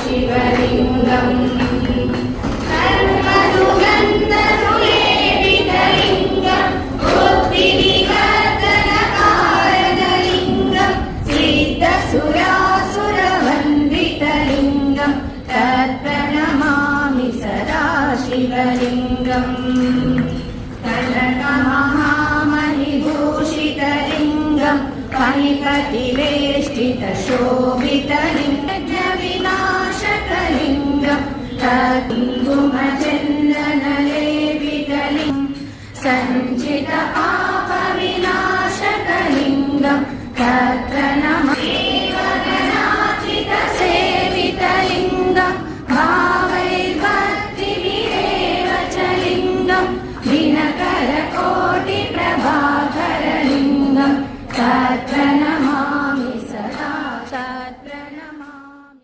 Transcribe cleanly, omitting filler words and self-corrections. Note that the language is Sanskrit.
शिवलिङ्गम् सर्वदुर्गन्धसुलेपितलिङ्गम् बुद्धिविवर्धनकारणलिङ्गम् सिद्धसुरासुरवन्दितलिङ्गम् तत्प्रणमामि सदा शिवलिङ्गम् कनकमहामणिभूषितलिङ्गम् फणिपतिवेष्टितशोभितलिङ्गविनाशकलिङ्गम् कुङ्कुमचन्दनलेपितलिङ्गम् सञ्चितपापविनाशकलिङ्गम्